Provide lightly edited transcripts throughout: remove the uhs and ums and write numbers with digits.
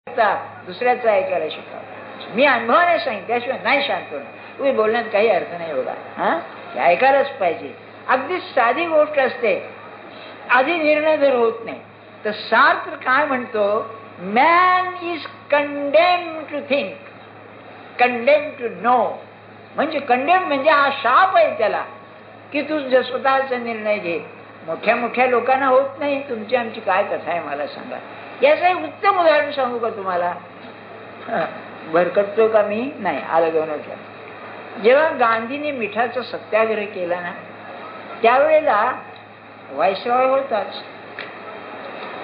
दुसऱ्याचं ऐकायला शिकावं. मी अनुभवाने सांगितलं त्याशिवाय नाही शांत होणार. तुम्ही बोलण्यात काही अर्थ नाही बघा. हे ऐकायलाच पाहिजे. अगदी साधी गोष्ट असते. आधी निर्णय जर होत नाही तर सार्त्र काय म्हणतो, man is condemned to think, condemned to know. म्हणजे कंडेम म्हणजे हा शाप आहे त्याला, की तू स्वतःचा निर्णय घे. मोठ्या मोठ्या लोकांना होत नाही. तुमची आमची काय कथा आहे मला सांगा. याचं एक उत्तम उदाहरण सांगू का तुम्हाला. भरकटतो का मी? नाही, आलं दोन वर्ष. जेव्हा गांधींनी मिठाचा सत्याग्रह केला ना, त्यावेळेला व्हाईसरॉय होताच.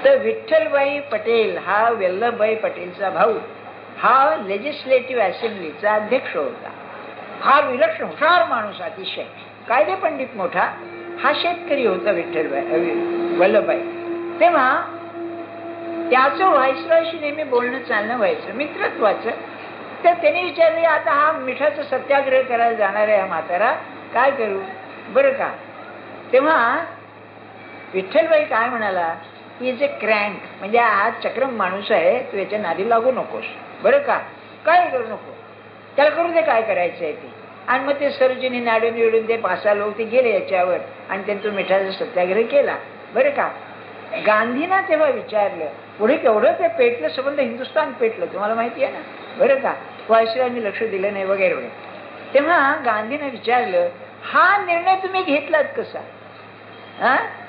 तर विठ्ठलभाई पटेल हा वल्लभभाई पटेलचा भाऊ, हा लेजिस्लेटिव्ह असेंब्लीचा अध्यक्ष होता. हा विलक्षण हुशार माणूस, अतिशय कायदे पंडित मोठा. हा शेतकरी होता विठ्ठलभाई वल्लभभाई. तेव्हा त्याचं व्हाईसरॉयशी नेहमी बोलणं चालणं व्हायचं, मित्रत्वाचं. तर त्यांनी विचारले, आता हा मिठाचा सत्याग्रह करायला जाणार आहे हा म्हातारा, काय करू बरं का. तेव्हा विठ्ठलभाई काय म्हणाला, की जे क्रँक म्हणजे हा चक्रम माणूस आहे, तू याच्या नादी लागू नकोस बरं का, काय करू नको, त्याला करू दे काय करायचं आहे ते. आणि मग ते सरोजिनी नाडून विडून ते 5-6 लोक ते गेले याच्यावर आणि त्यांनी तो मिठाचा सत्याग्रह केला बरं का. गांधींना तेव्हा विचारलं, पुढे केवढं ते पेटलं, संबंध हिंदुस्थान पेटलं, तुम्हाला माहिती आहे ना बरं का. व्हाईसरॉयनी लक्ष दिलं नाही वगैरे वगैरे. तेव्हा गांधींना विचारलं, हा निर्णय तुम्ही घेतलात कसा.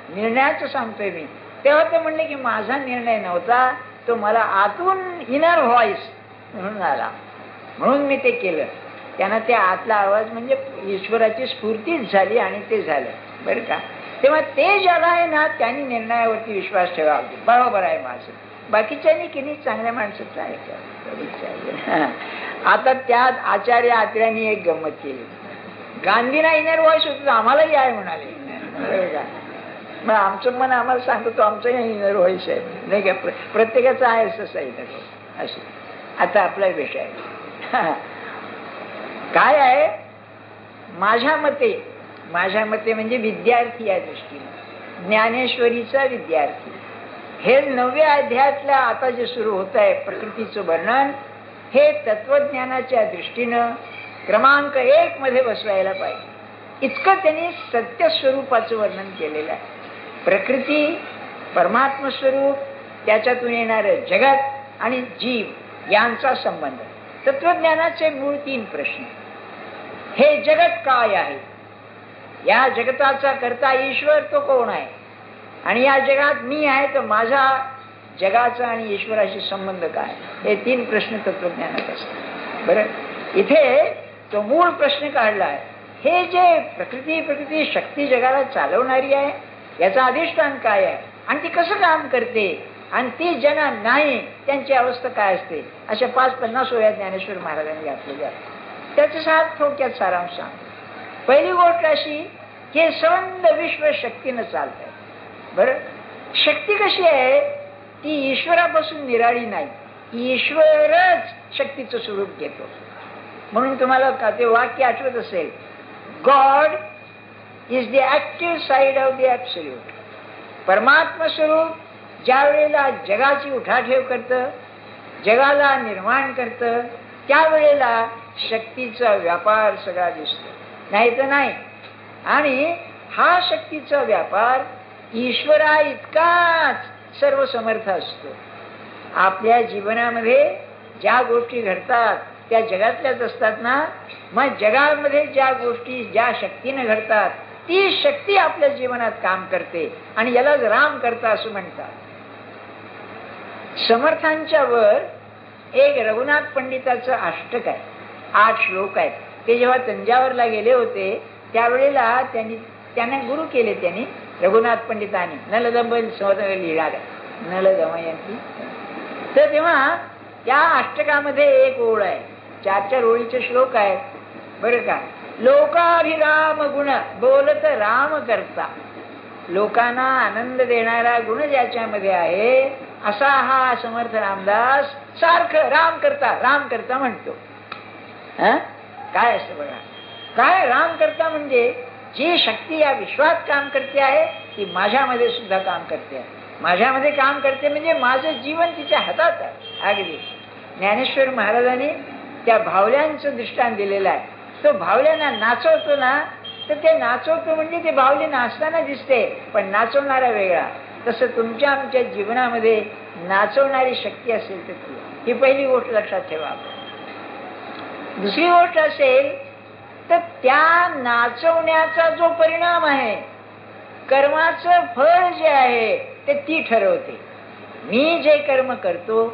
निर्णयाचं सांगतोय मी. तेव्हा ते म्हणले की माझा निर्णय नव्हता, तो मला आतून इनर व्हॉइस म्हणून आला, म्हणून मी ते केलं. त्यांना ते आतला आवाज म्हणजे ईश्वराची स्फूर्तीच झाली आणि ते झालं बरं का. तेव्हा ते ज्याला आहे ना, त्यांनी निर्णयावरती विश्वास ठेवा, बरोबर आहे माझं. बाकीच्यांनी किती चांगल्या माणसाचं ऐकावं. आता त्यात आचार्य आत्र्यांनी एक गंमत केली. गांधींना इनर व्हॉइस होत, आम्हालाही आहे म्हणाले बरं का. मग आमचं मन आम्हाला सांगतो आमचं इनर व्हॉइस आहे नाही का. प्रत्येकाचं आहे तसं इनर व्हॉइस. असं आता आपला विषय आहे काय आहे. माझ्या मते म्हणजे विद्यार्थी या दृष्टीने, ज्ञानेश्वरीचा विद्यार्थी, हे 9व्या अध्यायातल्या आता जे सुरू होत आहे प्रकृतीचं वर्णन, हे तत्वज्ञानाच्या दृष्टीनं क्रमांक 1 मध्ये बसवायला पाहिजे. इतकं त्यांनी सत्य स्वरूपाचं वर्णन केलेलं आहे. प्रकृती, परमात्म स्वरूप, त्याच्यातून येणारं जगत आणि जीव यांचा संबंध. तत्वज्ञानाचे मूळ 3 प्रश्न. हे जगत काय आहे, या जगताचा करता ईश्वर तो कोण आहे, आणि या जगात मी आहे तर माझा जगाचा आणि ईश्वराशी संबंध काय. हे 3 प्रश्न तत्वज्ञानात असतात बरं. इथे तो मूळ प्रश्न काढला आहे. हे जे प्रकृती शक्ती जगाला चालवणारी आहे, याचा अधिष्ठान काय आहे आणि ती कसं काम करते, आणि ती ज्यांना नाही त्यांची अवस्था काय असते, अशा 5-50 ओव्या ज्ञानेश्वर महाराजांनी घातलेल्या आहेत. त्याचा थोडक्यात सारांश सांग. पहिली गोष्ट अशी की हे संबंध विश्व शक्तीनं चालत आहे बरं. शक्ती कशी आहे, ती ईश्वरापासून निराळी नाही, ईश्वरच शक्तीचं स्वरूप घेतो. म्हणून तुम्हाला ते वाक्य आठवत असेल, God is the active side of the absolute. परमात्मा स्वरूप ज्या वेळेला जगाची उठाठेव करतं, जगाला निर्माण करतं, त्यावेळेला शक्तीचा व्यापार सगळा दिसतो, नाही तर नाही. आणि हा शक्तीचा व्यापार ईश्वरा इतकाच सर्वसमर्थ असतो. आपल्या जीवनामध्ये ज्या गोष्टी घडतात त्या जगातल्याच असतात ना. मग जगामध्ये ज्या गोष्टी ज्या शक्तीने घडतात ती शक्ती आपल्या जीवनात काम करते, आणि यालाच राम करता असं म्हणतात. समर्थांच्या वर एक रघुनाथ पंडिताचं अष्टक आहे, 8 श्लोक आहेत. ते जेव्हा तंजावरला गेले होते त्यावेळेला त्यांना गुरु केले त्यांनी रघुनाथ पंडितांनी, नलदमयंती लिहिणार आहे, नलदमयंती. तर तेव्हा त्या अष्टकामध्ये एक ओळ आहे, 4 ओळीचे श्लोक आहेत बरं का. लोकाभिराम गुण बोलत राम करता, लोकांना आनंद देणारा गुण ज्याच्यामध्ये आहे असा हा समर्थ रामदास सारखं राम करता म्हणतो. काय असं बघा, काय राम करता म्हणजे जी शक्ती या विश्वात काम करते आहे ती माझ्यामध्ये सुद्धा काम करते आहे. माझ्यामध्ये काम करते म्हणजे माझं जीवन तिच्या हातात आहे. अगदी ज्ञानेश्वर महाराजांनी त्या भावल्यांचं दृष्टांत दिलेलं आहे. तो भावल्यांना नाचवतो ना, तर ते नाचवतो म्हणजे ते भावले नाचताना दिसते, पण नाचवणारा वेगळा. तसं तुमच्या आमच्या जीवनामध्ये नाचवणारी शक्ती असेल तर ती, ही पहिली गोष्ट लक्षात ठेवा. दुसरी गोष्ट असेल तर त्या नाचवण्याचा जो परिणाम आहे, कर्माचं फळ जे आहे ते ती ठरवते. मी जे कर्म करतो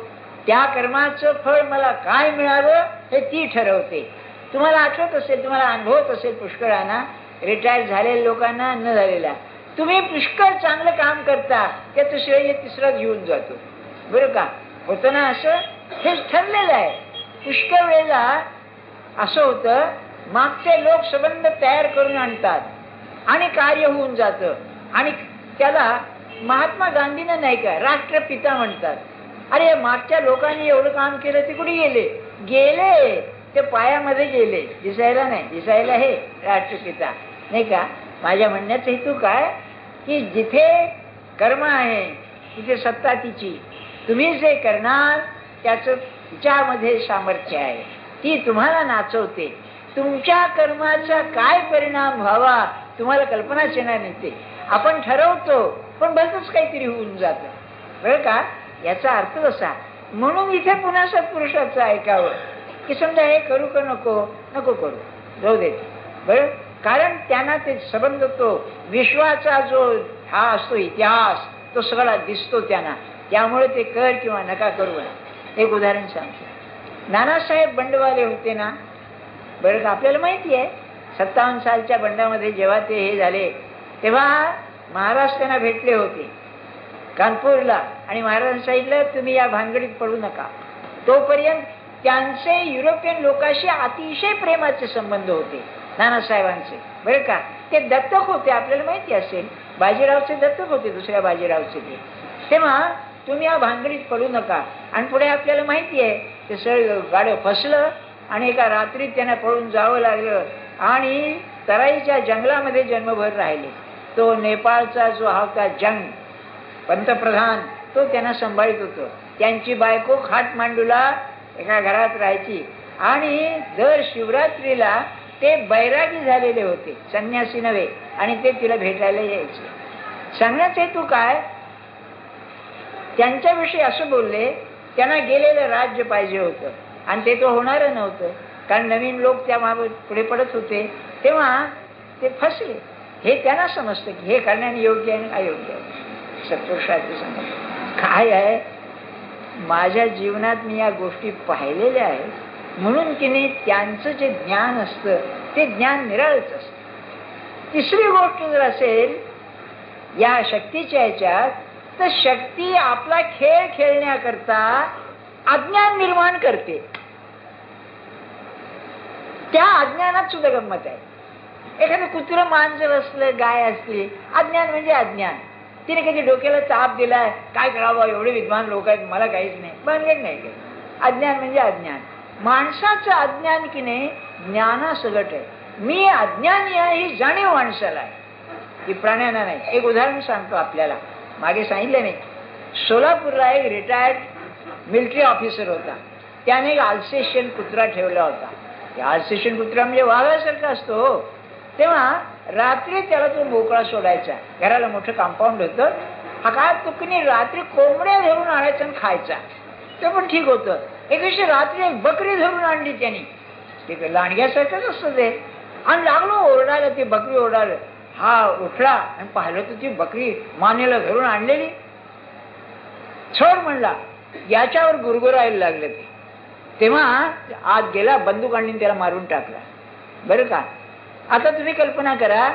त्या कर्माचं फळ मला काय मिळावं हे ती ठरवते. तुम्हाला आठवत असेल, तुम्हाला अनुभवत असेल पुष्कळांना, रिटायर झालेल्या लोकांना, न झालेल्या, तुम्ही पुष्कळ चांगलं काम करता, त्याचं श्रेय तिसरा घेऊन जातो. बरं का, होतं ना असं? हे ठरलेलं आहे. पुष्कळ वेळेला असं होतं, मागचे लोक संबंध तयार करून आणतात आणि कार्य होऊन जातं, आणि त्याला महात्मा गांधींना नाही का राष्ट्रपिता म्हणतात. अरे मागच्या लोकांनी एवढं काम केलं, ते कुठे गेले? गेले ते पायामध्ये गेले, दिसायला नाही. दिसायला हे राष्ट्रपिता नाही का. माझ्या म्हणण्याचा हेतू काय, की जिथे कर्म आहे तिथे सत्ता तिची. तुम्ही जे करणार त्याचं तिच्यामध्ये सामर्थ्य आहे, ती तुम्हाला नाचवते. तुमच्या कर्माचा काय परिणाम व्हावा तुम्हाला कल्पनाच येणार नाही. ते आपण ठरवतो, पण भलतंच काहीतरी होऊन जातं. बरं का, याचा अर्थ असा. म्हणून इथे पुन्हा सत्पुरुषाचं ऐकावं, की समजा हे करू का नको, नको करू, जाऊ देत. बरं, कारण त्यांना ते संबंध, तो विश्वाचा जो हा असतो इतिहास, तो सगळा दिसतो त्यांना. त्यामुळे ते कर किंवा नका करू. एक उदाहरण सांगतो. नानासाहेब बंडवाले होते ना, बरं का, आपल्याला माहिती आहे 57 सालच्या बंडामध्ये जेव्हा ते हे झाले, तेव्हा महाराज त्यांना भेटले होते कानपूरला, आणि महाराजांनी सांगितलं तुम्ही या भानगडीत पडू नका. तोपर्यंत त्यांचे युरोपियन लोकांशी अतिशय प्रेमाचे संबंध होते नानासाहेबांचे. बरं का, ते दत्तक होते, आपल्याला माहिती असेल, बाजीरावचे दत्तक होते, दुसऱ्या बाजीरावचे ते. तेव्हा तुम्ही या भानगडीत पडू नका. आणि पुढे आपल्याला माहिती आहे ते सगळं गाडं फसलं आणि एका रात्रीत त्यांना पळून जावं लागलं आणि तराईच्या जंगलामध्ये जन्मभर राहिले. तो नेपाळचा जो होता जंग पंतप्रधान, तो त्यांना सांभाळत होतो. त्यांची बायको खाटमांडूला एका घरात राहायची, आणि दर शिवरात्रीला ते बैरागी झालेले होते, संन्यासी नव्हे, आणि ते तिला भेटायला यायचे. सांगण्याचा हेतू काय, त्यांच्याविषयी असं बोलले, त्यांना गेलेलं राज्य पाहिजे होतं आणि ते तो होणार नव्हतं, कारण नवीन लोक त्या पुढे पडत होते. तेव्हा ते फसले. हे त्यांना समजतं की हे करण्याने योग्य आहे आणि अयोग्य आहे. सत्पुरुषाचे समज काय आहे, माझ्या जीवनात मी या गोष्टी पाहिलेल्या आहेत, म्हणून की नाही त्यांचं जे ज्ञान असतं ते ज्ञान निराळच असतं. तिसरी गोष्ट जर असेल या शक्तीच्या ह्याच्यात, तर शक्ती आपला खेळ खेळण्याकरता अज्ञान निर्माण करते. त्या अज्ञानात सुद्धा गंमत आहे. एखादं कुत्रं मांजर असलं, गाय असली, अज्ञान म्हणजे अज्ञान. तिने कधी डोक्याला ताप दिलाय, काय करावं, एवढे विद्वान लोक आहेत, मला काहीच नाही, भानगड नाही काही. अज्ञान म्हणजे अज्ञान. माणसाचं अज्ञान की नाही ज्ञानासगट आहे. मी अज्ञानी आहे ही जाणीव माणसाला आहे, की प्राण्यांना नाही. एक उदाहरण सांगतो आपल्याला, मागे सांगितलं नाही, सोलापूरला एक रिटायर्ड मिलिटरी ऑफिसर होता. त्याने एक अल्सेशियन कुत्रा ठेवला होता. अल्सेशियन कुत्रा म्हणजे वाघासारखा असतो. तेव्हा रात्री त्याला तो मोकळा सोडायचा. घराला मोठं कंपाऊंड होतं. हा काय तुकनी रात्री कोंबड्या धरून आणायचा आणि खायचा, ते पण ठीक होतं. एक दिवशी रात्री एक बकरी धरून आणली त्यांनी, ते लांडग्यासारखंच असतं ते, आणि लागलो ओरडायला. ती बकरी ओरडायला. हा उठला आणि पाहिलं तर ती बकरी मानेला धरून आणलेली. छोड म्हणला, याच्यावर गुरगुरायला लागले ते. तेव्हा आत गेला, बंदूक आणली, त्याला मारून टाकला. बरं का, आता तुम्ही कल्पना करा,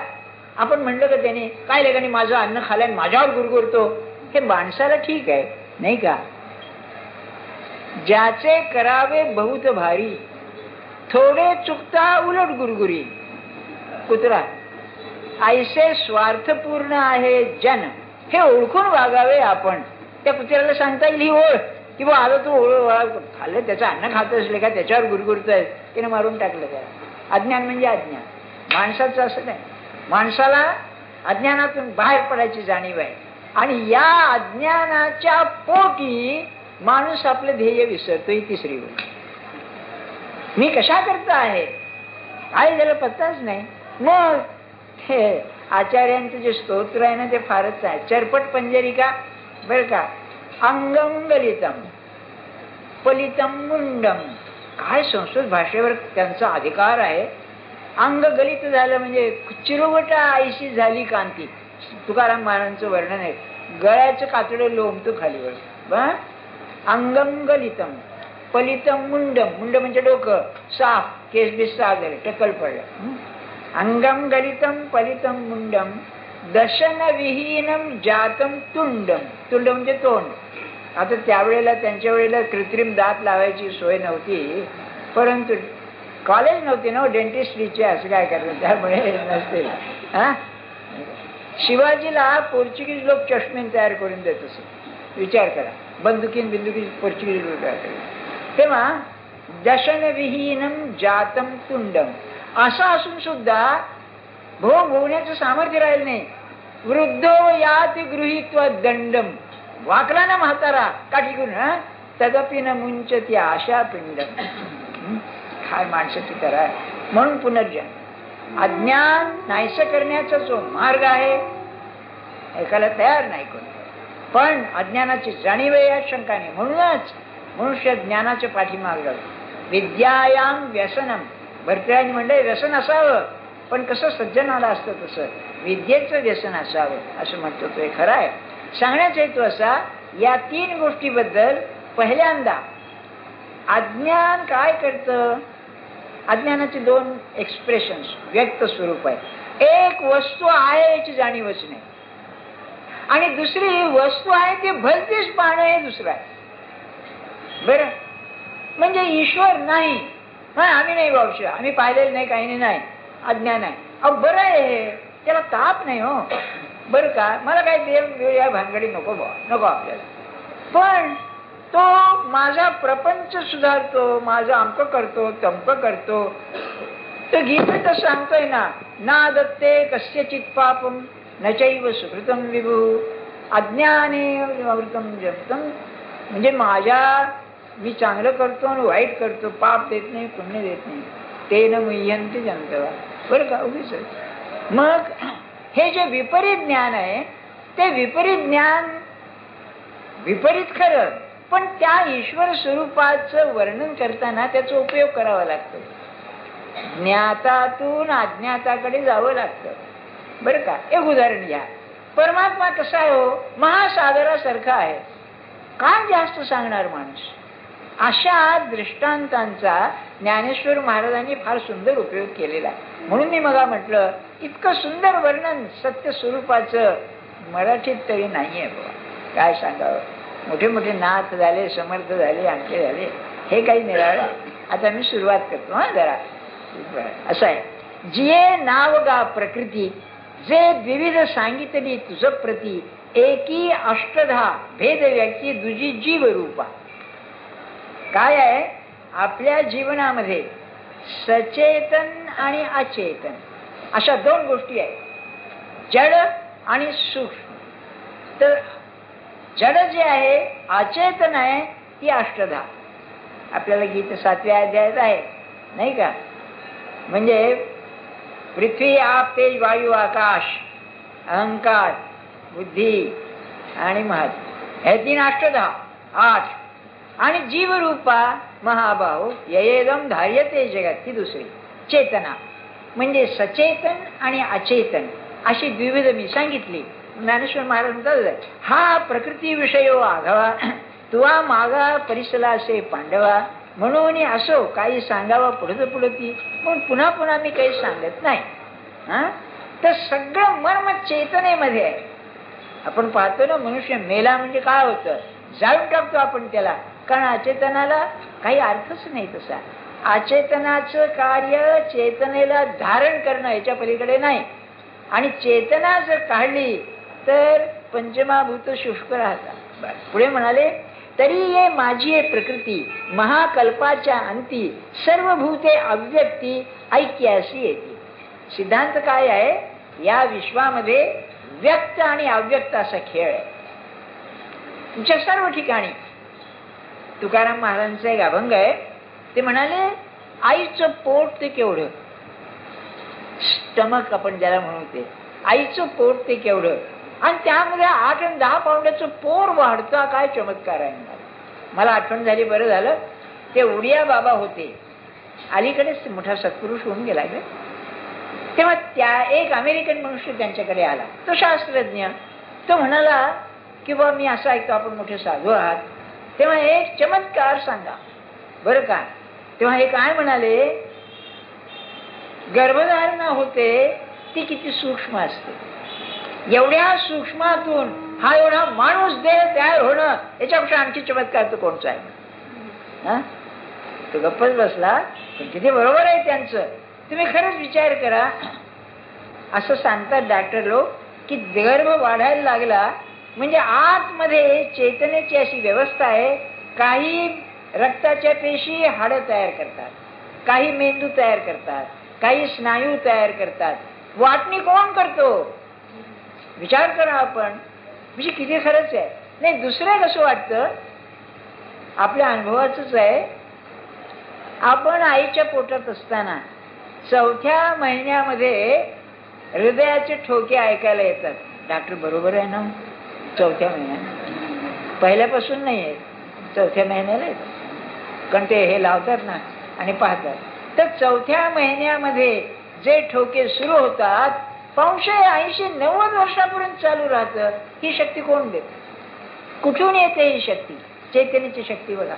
आपण म्हणलं का त्याने काय लेखाने माझं अन्न खाल्लं माझ्यावर गुरगुरतो, हे माणसाला ठीक आहे नाही का. ज्याचे करावे बहुत भारी, थोडे चुकता उलट गुरगुरी. कुत्रा ऐसे स्वार्थपूर्ण आहे जन, हे ओळखून वागावे आपण. त्या कुत्र्याला सांगता येईल ही ओळ, की बा आता तू ओळ खाल्लं, त्याचं अन्न खात असले का त्याच्यावर गुरगुरतोय, त्याने मारून टाकलं त्याला. अज्ञान म्हणजे अज्ञान. माणसाचं असं नाही, माणसाला अज्ञानातून बाहेर पडायची जाणीव आहे. आणि या अज्ञानाच्या पोटी माणूस आपलं ध्येय विसरतो. ही तिसरी गोष्ट. मी कशा करता आहे काय त्याला पत्ताच नाही. मग हे आचार्यांचं जे स्तोत्र आहे ना ते फारच आहे. चरपट पंजरिका बर का. अंगम गलितम पलितम मुंडम. काय संस्कृत भाषेवर त्यांचा अधिकार आहे. अंग गलित झालं म्हणजे चिरोवटा आईशी झाली कांती. तुकाराम महाराजांचं वर्णन आहे. गळ्याचं कातडं लोंबतं खालीवर. अंगम गलितम पलितम मुंडम. मुंड म्हणजे डोकं साफ. केस बिस साफ झाले टक्कल पडलं. अंगम गलितम पलितम मुंडम दशन विहीनम जातम तुंडम. तुंड म्हणजे तोंड. आता त्यावेळेला त्यांच्या वेळेला कृत्रिम दात लावायची सोय नव्हती. परंतु कॉलेज नव्हती ना डेंटिस्ट्रीचे. असं काय करतात त्यामुळे नसते. शिवाजीला पोर्चुगीज लोक चष्मे तयार करून देत असे. विचार करा. बंदुकीन पोर्चुगीज लोक तयार करतात. तेव्हा दशन विहीनम जातम तुंडम असं असून सुद्धा भोग भोगण्याचं सामर्थ्य राहिलं नाही. वृद्धो यात गृहीत्व दंडम. वाकला ना म्हातारा काठी करून तदपि न मुंचती आशा पिंडम. काय माणसाची तर आहे. म्हणून पुनर्जन्म अज्ञान नाहीसं करण्याचा जो मार्ग आहे ऐकायला तयार नाही कोण. पण अज्ञानाची जाणीव या शंकाने. म्हणूनच मनुष्य ज्ञानाच्या पाठीमाग लागतो. विद्यायाम व्यसनम. भरतराजांनी म्हणले व्यसन असावं पण कसं सज्जनाला असतं तसं विद्येचं व्यसन असावं असं म्हणतो. तो खरं आहे. सांगण्याचा हेतू असा या तीन गोष्टीबद्दल. पहिल्यांदा अज्ञान काय करतं. अज्ञानाचे दोन एक्सप्रेशन्स व्यक्त स्वरूप आहे. एक वस्तू आहे याची जाणीवच नाही आणि दुसरी वस्तू आहे ते भलतेच पाहणं हे दुसरं आहे. बरं म्हणजे ईश्वर नाही. आम्ही नाही बाबा आम्ही पाहिलेलं नाही काही नाही अज्ञान आहे. अहो बरं आहे हे. त्याला ताप नाही हो बरं का. मला काय देव या भानगडी नको नको आपल्याला. पण तो माझा प्रपंच सुधारतो. माझं अमकं करतो तमकं करतो. तर गीतेत सांगतोय ना ना दत्ते कस्यचित पापम न चैव सुकृतम विभू अज्ञाने अमृतम जप्तम. म्हणजे मी चांगलं करतो आणि वाईट करतो. पाप देत नाही पुण्य देत नाही. ते न मुह्यंती जनतवा. बरं का उगीच. मग हे जे विपरीत ज्ञान आहे ते विपरीत ज्ञान विपरीत खरं पण त्या ईश्वर स्वरूपाचं वर्णन करताना त्याचा उपयोग करावा लागतो. ज्ञातातून अज्ञाताकडे जावं लागतं. बरं का. एक उदाहरण घ्या. परमात्मा कसा आहे हो महासागरासारखा आहे. काय जास्त सांगणार माणूस. अशा दृष्टांतांचा ज्ञानेश्वर महाराजांनी फार सुंदर उपयोग केलेला आहे. म्हणून मी मग म्हटलं इतकं सुंदर वर्णन सत्य स्वरूपाचं मराठीत तरी नाहीये बाबा. काय सांगावं. मोठे मोठे नाथ झाले समर्थ झाले आणखी झाले हे काही निराळं. आता मी सुरुवात करतो जरा. असं आहे. जिये नाव गा प्रकृती जे द्विविध सांगितली तुझ प्रती एकी अष्टधा भेद व्यक्ती दुजी जीव रूपा. काय आहे आपल्या जीवनामध्ये सचेतन आणि अचेतन अशा दोन गोष्टी आहेत. जड आणि सूक्ष्म. तर जड जे आहे अचेतन आहे ती अष्टधा आपल्याला गीत 7व्या अध्यायात आहे नाही का. म्हणजे पृथ्वी आप तेज वायू आकाश अहंकार बुद्धी आणि महत हे तीन अष्टधा 8. आणि जीवरूपा महाभाव येदम धार्यते जगत ती दुसरी चेतना. म्हणजे सचेतन आणि अचेतन अशी द्विविध मी सांगितली. ज्ञानेश्वर महाराज म्हणतात हा प्रकृती विषयो आघावा तुवा मागा परिसला असे पांडवा म्हणून असो काही सांगावा पुढं पुढती पण पुन्हा पुन्हा मी काही सांगत नाही. तर सगळं मर्म चेतनेमध्ये आहे. आपण पाहतो ना मनुष्य मेला म्हणजे काय होतं जाळून टाकतो आपण त्याला. कारण अचेतनाला काही अर्थच नाही तसा. अचेतनाचं कार्य चेतनेला धारण करणं याच्या पलीकडे नाही. आणि चेतना जर काढली तर पंचमाभूत शुष्क राहतात. पुढे म्हणाले तरी ये माझी ये प्रकृती महाकल्पाच्या अंती सर्व भूते अव्यक्ती ऐक्याशी येते. सिद्धांत काय आहे या विश्वामध्ये व्यक्त आणि अव्यक्त असा खेळ आहे तुमच्या सर्व ठिकाणी. तुकाराम महाराजांचा एक अभंग आहे, ते म्हणाले आईचं पोट ते केवढं, स्टमक आपण ज्याला म्हणू ते, आईचं पोट ते केवढं, आणि त्यामध्ये 8 आणि 10 पाऊंडाचं पोर वाढता, काय चमत्कार आहे. मला आठवण झाली, बरं झालं. ते उडिया बाबा होते, अलीकडेच मोठा सत्पुरुष होऊन गेला ग. तेव्हा त्या एक अमेरिकन मनुष्य त्यांच्याकडे आला, तो शास्त्रज्ञ. तो म्हणाला की बा मी असं ऐकतो आपण मोठे साधू आहात, तेव्हा एक चमत्कार सांगा बरं का. तेव्हा हे काय म्हणाले, गर्भधारणा होते ती किती सूक्ष्म असते, एवढ्या सूक्ष्मातून हा एवढा माणूस देह तयार होणं, याच्यापेक्षा आणखी चमत्कार तो कोणचा आहे. तो गप्पच बसला, पण किती बरोबर आहे त्यांचं. तुम्ही खरंच विचार करा. असं सांगतात डॉक्टर लोक की गर्भ वाढायला लागला म्हणजे आतमध्ये चैतन्याची अशी व्यवस्था आहे, काही रक्ताच्या पेशी हाडं तयार करतात, काही मेंदू तयार करतात, काही स्नायू तयार करतात. वाटणी कोण करतो विचार करा आपण, म्हणजे किती खरंच आहे. नाही दुसरं कसं वाटतं, आपल्या अनुभवाचंच आहे. आपण आईच्या पोटात असताना 4थ्या महिन्यामध्ये हृदयाचे ठोके ऐकायला येतात. डॉक्टर बरोबर आहे ना, 4थ्या महिन्यात, पहिल्यापासून नाही आहे, 4थ्या महिन्याला येतात, कारण ते हे लावतात ना आणि पाहतात. तर 4थ्या महिन्यामध्ये जे ठोके सुरू होतात 580-90 वर्षापर्यंत चालू राहतं. ही शक्ती कोण देत, कुठून येते ही शक्ती? चैतन्याची शक्ती बघा,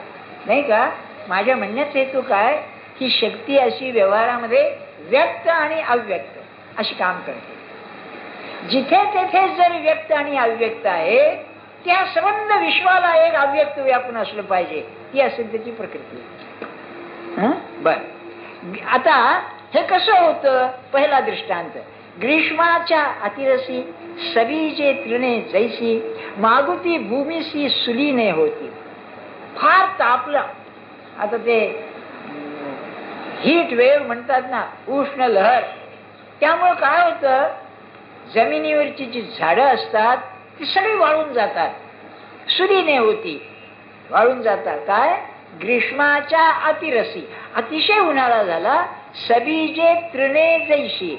नाही का. माझ्या म्हणण्याचा हेतू काय, ही शक्ती अशी व्यवहारामध्ये व्यक्त आणि अव्यक्त अशी काम करते. जिथे तेथे जर व्यक्त आणि अव्यक्त आहे, त्या संबंध विश्वाला एक अव्यक्त व्यापून असलं पाहिजे, ती असेल त्याची प्रकृती. बर, आता हे कसं होतं. पहिला दृष्टांत, ग्रीष्माच्या अतिरसी सबीजे तृणे जैसी, मागुती भूमीसी सुलीने होती. फार तापलं, आता ते हीट वेव्ह म्हणतात ना, उष्ण लहर. त्यामुळे काय होतं, जमिनीवरची जी झाडं असतात ती सगळी वाळून जातात, सुलीने होती, वाळून जातात. काय, ग्रीष्माच्या अतिरसी, अतिशय उन्हाळा झाला. सबीजे तृणे जैशी,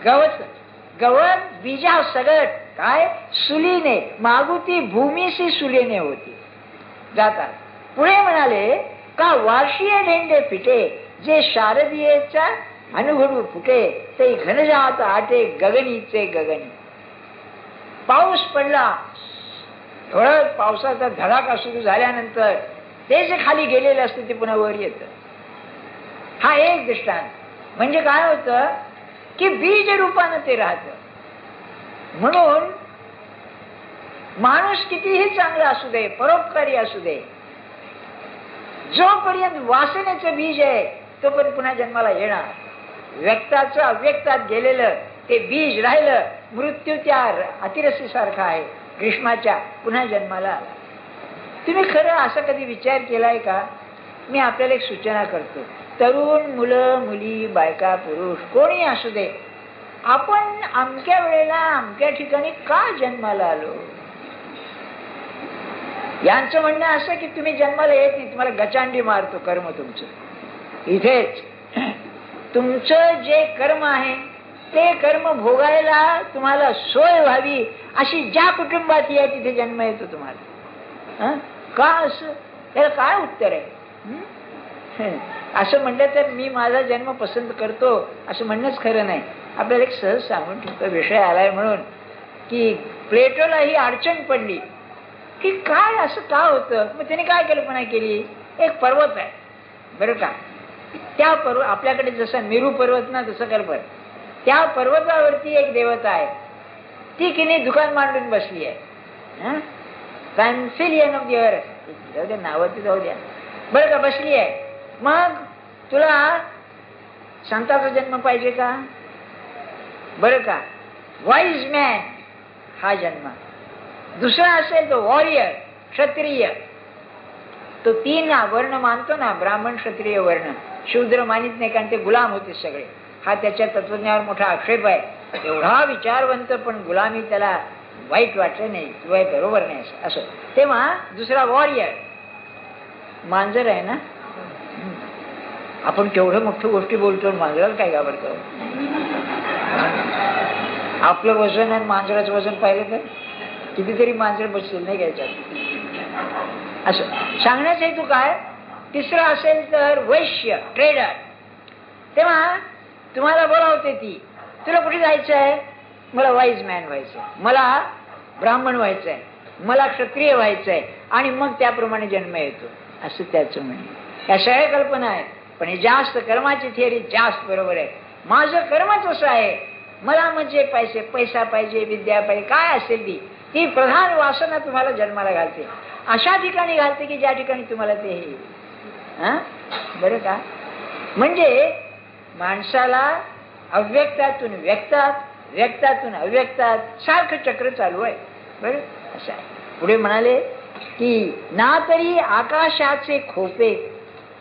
गवत बीजा सगट काय सुलीने, मागुती भूमीसी सुलीने होती, जातात. पुढे म्हणाले का वार्षीय ढेंडे फिटे, जे शारदीयेचा अनुघडू फुटे, ते घनजात आटे गगनीचे गगनी. पाऊस पडला, थोडा पावसाचा धडाका सुरू झाल्यानंतर ते जे खाली गेलेले असते ते पुन्हा वर येतं. हा एक दृष्टांत. म्हणजे काय होतं की बीज रूपानं ते राहतं. म्हणून माणूस कितीही चांगला असू दे, परोपकारी असू दे, जोपर्यंत वासनेचं बीज आहे तोपर्यंत पुन्हा जन्माला येणार. व्यक्ताचं अव्यक्तात गेलेलं ते बीज राहिलं, मृत्यू त्या अतिरसी सारखा आहे ग्रीष्माच्या, पुन्हा जन्माला आला. तुम्ही खरं असं कधी विचार केलाय का? मी आपल्याला एक सूचना करतो, तरुण मुलं मुली, बायका पुरुष कोणी असू दे, आपण अमक्या वेळेला अमक्या ठिकाणी का जन्माला आलो? यांचं म्हणणं असं की तुम्ही जन्माला येत नाही, तुम्हाला गचांडी मारतो कर्म तुमचं. इथेच तुमचं जे कर्म आहे ते कर्म भोगायला तुम्हाला सोय व्हावी अशी ज्या कुटुंबात आहे तिथे जन्म येतो तुम्हाला. का असं, त्याला काय उत्तर आहे? असं म्हणलं तर मी माझा जन्म पसंत करतो असं म्हणणंच खरं नाही. आपल्याला एक सहज सांगून ठेवतो, विषय आलाय म्हणून, की प्लेटोला ही अडचण पडली की काय असं का होतं. मग त्याने काय कल्पना केली, एक पर्वत आहे बरं का, त्या पर्वत आपल्याकडे जसं मेरू पर्वत ना तसं कल्पना, त्या पर्वतावरती एक देवता आहे, ती की नाही दुकान मांडून बसली आहे. कॉन्फिलियन ऑफ द अर्थ, जाऊ द्या नावाची जाऊ द्या बरं का, बसली आहे. मग तुला संताचा जन्म पाहिजे का? बरं का, वाईज मॅन हा जन्म. दुसरा असेल तो वॉरियर, क्षत्रिय, तो 3 वर्ण मानतो ना, ब्राह्मण क्षत्रिय वर्ण, शूद्र मानित नाही कारण ते गुलाम होते सगळे. हा त्याच्या तत्वज्ञानावर मोठा आक्षेप आहे. एवढा विचारवंत, पण गुलामी त्याला वाईट वाटलं नाही, तुला बरोबर नाही असं. तेव्हा दुसरा वॉरियर मांजर आहे ना. आपण केवढं मोठं गोष्टी बोलतो, मांजराला काय घाबरतो? आपलं वजन आणि मांजराचं वजन पाहिलं तर कितीतरी मांजर बसतील नाही घ्यायच्यात. असं सांगण्याचा हेतू काय? तिसरं असेल तर वैश्य, ट्रेडर. तेव्हा तुम्हाला बोलावते ती, तुला कुठे जायचं आहे? मला वाईज मॅन व्हायचंय, मला ब्राह्मण व्हायचंय, मला क्षत्रिय व्हायचंय, आणि मग त्याप्रमाणे जन्म येतो, असं त्याचं म्हणणं. या सगळ्या कल्पना आहेत, पण ही जास्त कर्माची थिअरी जास्त बरोबर आहे. माझं कर्मच असं आहे, मला म्हणजे पैसा पाहिजे, विद्या पाहिजे, काय असेल ती प्रधान वासना तुम्हाला जन्माला घालते. अशा ठिकाणी घालते की ज्या ठिकाणी तुम्हाला ते हे बरं का. म्हणजे माणसाला अव्यक्तातून व्यक्तात, व्यक्तातून अव्यक्तात सारखं चक्र चालू आहे. बरं असं आहे. पुढे म्हणाले की ना तरी आकाशाचे खोपे,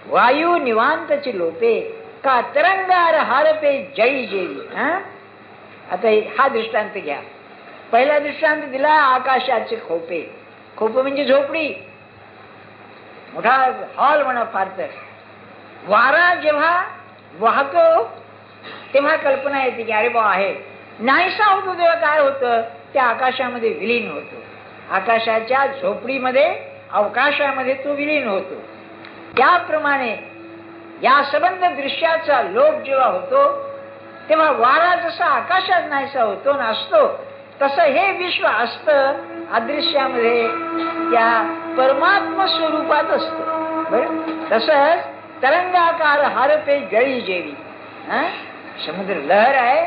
वायू निवांतची लोपे, का तरंगार हारपे जळी जेवी. आता हा दृष्टांत घ्या. पहिला दृष्टांत दिला आकाशाचे खोपे. खोप म्हणजे झोपडी, मोठा हॉल म्हणा. फार तर वारा जेव्हा वाहतो तेव्हा कल्पना येते की अरे बा आहे. नाहीसा होतो तेव्हा काय होतं? त्या आकाशामध्ये विलीन होतो. आकाशाच्या झोपडीमध्ये, अवकाशामध्ये तो विलीन होतो. त्याप्रमाणे या संबंध दृश्याचा लोप जेव्हा होतो तेव्हा वारा जसा आकाशात नाहीसा होतो नसतो, तसं हे विश्व असतं अदृश्यामध्ये त्या परमात्म स्वरूपात असतं. बरं तसंच तरंगाकार हारपे जळी जेवी. समुद्र लहर आहे,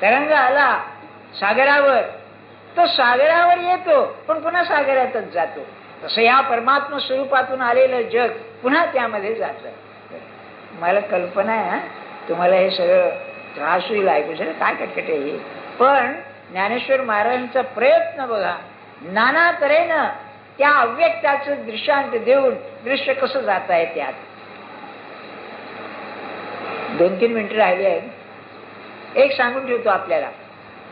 तरंग आला सागरावर, तो सागरावर येतो पण पुन्हा सागरातच जातो. तसं या परमात्म स्वरूपातून आलेलं जग पुन्हा त्यामध्ये जातं. मला कल्पना आहे तुम्हाला हे सगळं त्रास होईल ऐकू, सगळं काय कटकट आहे हे. पण ज्ञानेश्वर महाराजांचा प्रयत्न बघा, नाना तऱ्हेनं त्या अव्यक्ताचं दृष्टांत देऊन दृश्य कसं जात आहे. त्यात 2-3 मिनिटं राहिली आहेत. एक सांगून ठेवतो आपल्याला,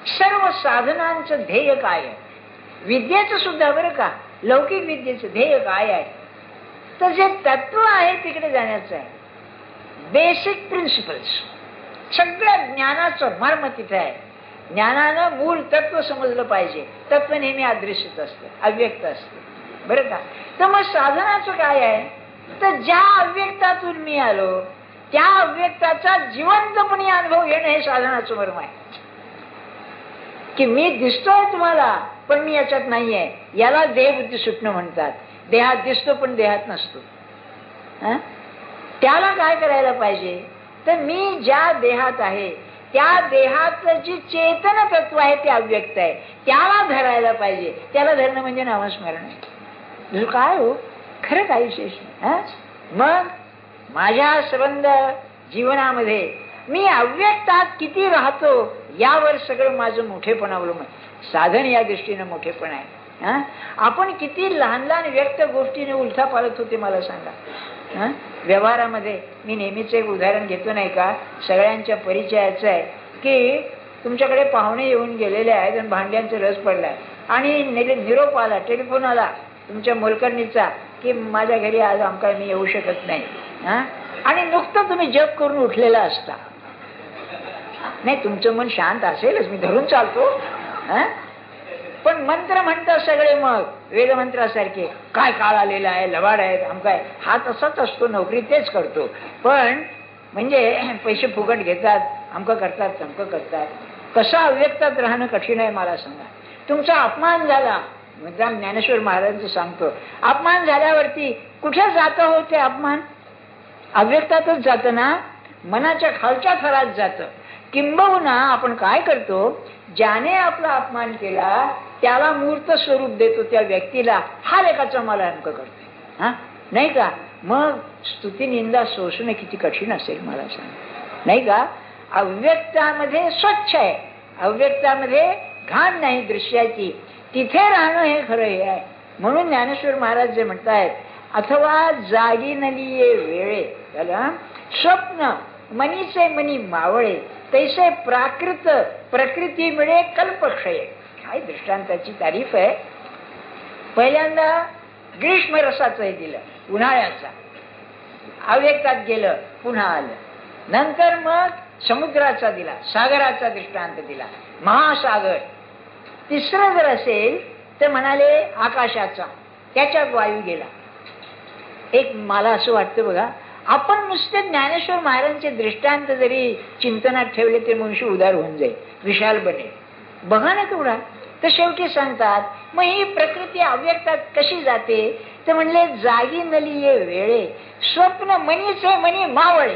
सर्व साधनांचं ध्येय काय आहे? विद्येचं सुद्धा बरं का, लौकिक विद्येचं ध्येय काय आहे? तर जे तत्व आहे तिकडे जाण्याचं आहे. बेसिक प्रिन्सिपल्स, सगळ्या ज्ञानाचं मर्म तिथे आहे. ज्ञानानं मूळ तत्व समजलं पाहिजे. तत्व नेहमी अदृश्यच असतं, अव्यक्त असतं. बरं का. तर मग साधनाचं काय आहे? तर ज्या अव्यक्तातून मी आलो त्या अव्यक्ताचा जिवंतपणे अनुभव घेणं हे साधनाचं मर्म आहे. की मी दिसतोय तुम्हाला पण मी याच्यात नाहीये, याला देहबुद्धी सुटणं म्हणतात. देहात दिसतो पण देहात नसतो. त्याला काय करायला पाहिजे? तर मी ज्या देहात आहे त्या देहातलं जी चेतन तत्व आहे ते अव्यक्त आहे, त्याला धरायला पाहिजे. त्याला धरणं म्हणजे नामस्मरण आहे. तुझं काय हो, खरं काही विशेष नाही. मग माझ्या संबंध जीवनामध्ये मी अव्यक्तात किती राहतो यावर सगळं माझं मोठेपण अवलंबून. साधन या दृष्टीनं मोठेपण आहे. आपण किती लहान लहान व्यक्त गोष्टीने उलथा पालत होते मला सांगा. व्यवहारामध्ये मी नेहमीच एक उदाहरण घेतो नाही का, सगळ्यांच्या परिचयाचं आहे की तुमच्याकडे पाहुणे येऊन गेलेले आहेत आणि भांड्यांचा रस पडलाय आणि निरोप आला, टेलिफोन आला तुमच्या मोलकरणीचा की माझ्या घरी आज आमका मी येऊ शकत नाही. आणि नुकतं तुम्ही जप करून उठलेला असता. नाही तुमचं मन शांत असेलच, मी धरून चालतो. पण मंत्र म्हणतात सगळे मग वेदमंत्रासारखे, काय काळ आलेला आहे, लबाड आहेत, आमकाय. हा तसाच असतो, नोकरी तेच करतो. पण म्हणजे पैसे फुकट घेतात, आमकं करतात, तमकं करतात. कसं अव्यक्तात राहणं कठीण आहे मला सांगा. तुमचा अपमान झाला, ज्ञानेश्वर महाराजांचं सांगतो, अपमान झाल्यावरती कुठे जातं हो ते अपमान? अव्यक्तातच जातं ना, मनाच्या खालच्या थरात जातं. किंबहुना आपण काय करतो, ज्याने आपला अपमान केला त्याला मूर्त स्वरूप देतो त्या व्यक्तीला, हा लेखाचा मला अंक करतोय. नाही का. मग स्तुती निंदा सोसणं किती कठीण असेल मला सांग, नाही का. अव्यक्तामध्ये स्वच्छ आहे, अव्यक्तामध्ये घाण नाही दृश्याची, तिथे राहणं हे खरं हे आहे. म्हणून ज्ञानेश्वर महाराज जे म्हणतायत, अथवा जागी नलिये वेळे, त्याला स्वप्न मनीचे मनी मावळे तैसे प्राकृत प्रकृती मिळे कल्पक्षय. काय दृष्टांताची तारीफ आहे. पहिल्यांदा ग्रीष्म रसाचं हे दिलं, उन्हाळ्याचा, अव्यक्तात गेलं पुन्हा आलं. नंतर मग समुद्राचा दिला, सागराचा दृष्टांत दिला, महासागर. तिसरं जर असेल तर म्हणाले आकाशाचा, त्याच्यात वायू गेला. एक मला असं वाटतं बघा, आपण नुसते ज्ञानेश्वर महाराजांचे दृष्टांत जरी चिंतनात ठेवले ते मनुष्य उदार होऊन जाईल, विशाल बनेल. बघा ना तेवढा. तर शेवटी सांगतात मग ही प्रकृती अव्यक्तात कशी जाते तर म्हणले जागी नली ये वेळे स्वप्न मनीचे मनी मावळे.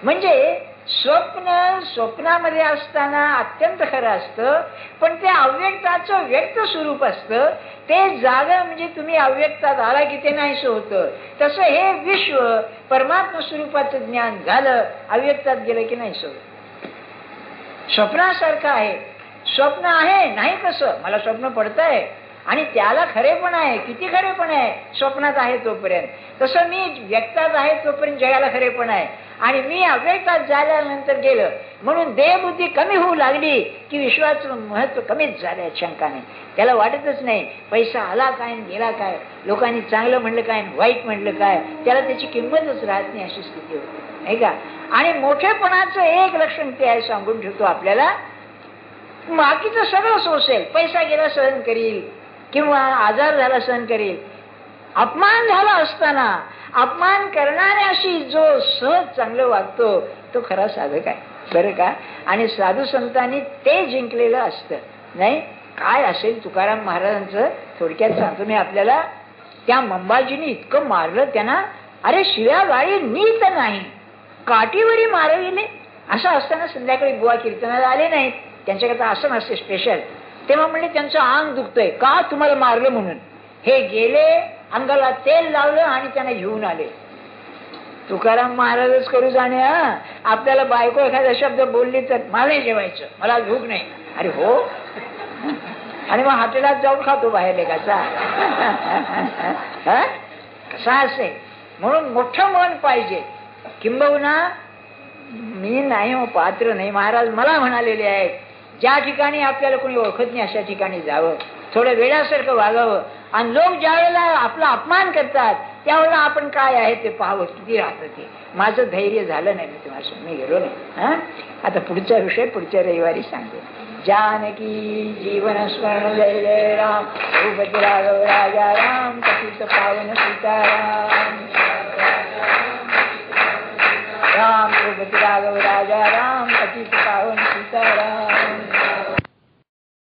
म्हणजे स्वप्नामध्ये असताना अत्यंत खरं असतं, पण ते अव्यक्ताचं व्यक्त स्वरूप असतं. ते जागा म्हणजे तुम्ही अव्यक्तात आला की ते नाहीसं होतं. तसं हे विश्व परमात्मा स्वरूपाचं ज्ञान झालं, अव्यक्तात गेलं की नाहीसं होतं. स्वप्नासारखं आहे. स्वप्न आहे नाही कसं, मला स्वप्न पडतंय आणि त्याला खरे पण आहे. किती खरे पण आहे स्वप्नात आहे तोपर्यंत. तसं मी व्यक्तात आहे तोपर्यंत जगाला खरे पण आहे. आणि मी अव्यक्तात झाल्यानंतर गेलं म्हणून देहबुद्धी कमी होऊ लागली की विश्वाचं महत्व कमीच झालं. शंका नाही. त्याला वाटतच नाही पैसा आला काय गेला काय, लोकांनी चांगलं म्हणलं काय वाईट म्हणलं काय, त्याला त्याची किंमतच राहत नाही, अशी स्थिती होती नाही का. आणि मोठेपणाचं एक लक्षण ते आहे, सांगून ठेवतो आपल्याला. बाकीचं सगळं सोसेल, पैसा गेला सहन करील किंवा आजार झाला सहन करील. अपमान झाला असताना अपमान करणाऱ्याशी जो सहज चांगलं वागतो तो खरा साधक आहे, बरं का. आणि साधू संतांनी ते जिंकलेलं असतं नाही. काय असेल तुकाराम महाराजांचं थोडक्यात सांगतो मी आपल्याला. त्या मंबाजीने इतकं मारलं त्यांना, अरे शिव्या गाळी नीत नाही काठीवरी मारविले. असं असताना संध्याकाळी बुवा कीर्तनाला आले नाहीत, त्यांच्याकरता असं नसते स्पेशल. तेव्हा म्हणले त्यांचं अंग दुखतंय का तुम्हाला मारलं म्हणून. हे गेले अंगाला तेल लावलं आणि त्यांना घेऊन आले. तुकाराम महाराजच करू जाणे. आपल्याला बायको एखादा शब्द बोलली तर मला नाही जेवायचं, मला भूक नाही. अरे हो, आणि मग हॉटेलात जाऊन खातो बाहेर लेखाचा. कसा असेल. म्हणून मोठं मन पाहिजे. किंबहुना मी नाही हो पात्र नाही, महाराज मला म्हणालेले आहेत ज्या ठिकाणी आपल्याला कोणी ओळखत नाही अशा ठिकाणी जावं, थोडं वेळासारखं वागावं. आणि लोक ज्या वेळेला आपला अपमान करतात त्यावेळेला आपण काय आहे ते पाहावं, किती राहतं ते. माझं धैर्य झालं नाही, मी तुम्हाला मी गेलो नाही. आता पुढचा विषय पुढच्या रविवारी सांगतो. जानकी जीवन स्मरण जय जय राम, भूपती राघव राजा राम, पतित पावन सीताराम. राम भूपती राघव राजा राम, पतित पावन सीताराम.